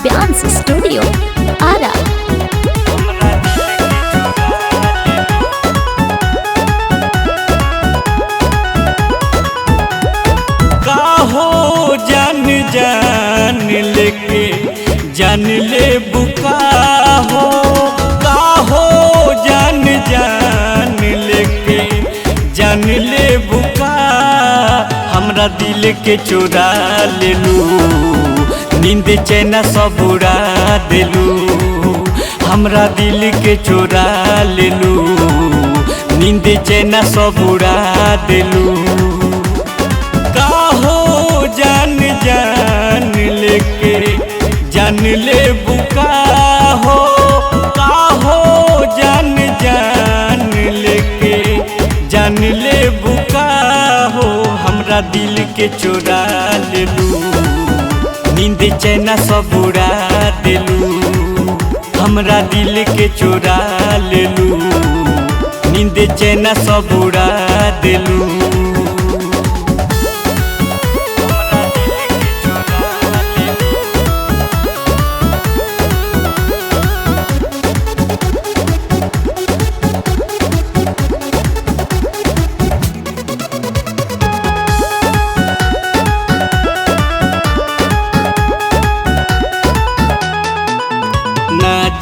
Dance Studio, Ara. जान जान लेके जान ले बुका हो काहो जान जान लेके जान ले बुका हमरा दिल के चुरा लेलू नींद चैन सब उड़ा देलू हमरा दिल के चुरा लेलू नींद चैन सब उड़ा देलू जान जान लेके जान ले बुका हो काहो जान जान लेके जान ले बुका हो हमरा दिल के चुरा लेलू नींद चैन सब उड़ा देलू हमरा दिल के चुरा लेलू नींद चैन सब उड़ा देलू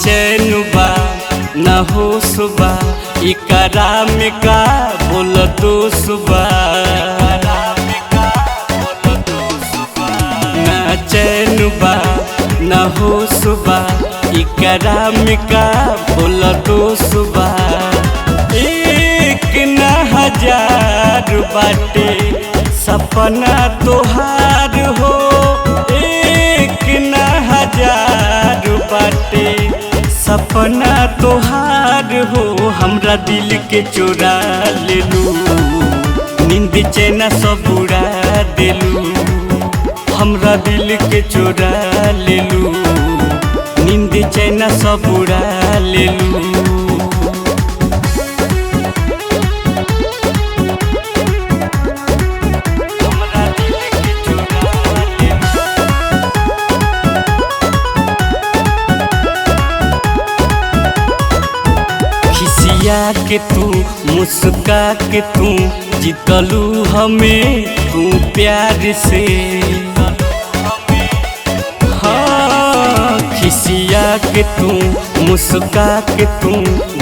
चैन बा न हो सुबह इकरा में का बोल तो सुबह न चैन बा न हो सुबह इकरा में का बोल तो सुबह एक न हजार बाटे सपना तोहार हो एक न हजार बाटे सपना तोहार हो हमरा दिल के चुरा लेलू नींद चैन सब उड़ा देलू हमरा दिल के चुरा लेलू नींद चैन सब उड़ा लेलू के तू मुस्का के तू जीतलू हमें तू प्यार से हाँ खिसिया के तू मुस्का के तू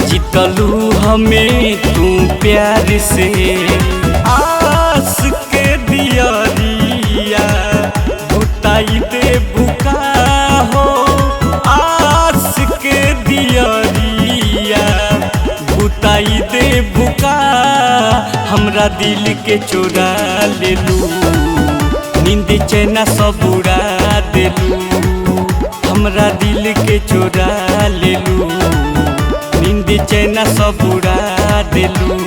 जीतलू हमें तू प्यार से आस के दियरिया बुताई दे बुका हो आस के दियरिया बुताई दे बुका हमरा दिल के चुरा लेलू नींद चैन सब उड़ा देलू हमरा दिल के चुरा लेलू नींद चैन सब उड़ा देलू।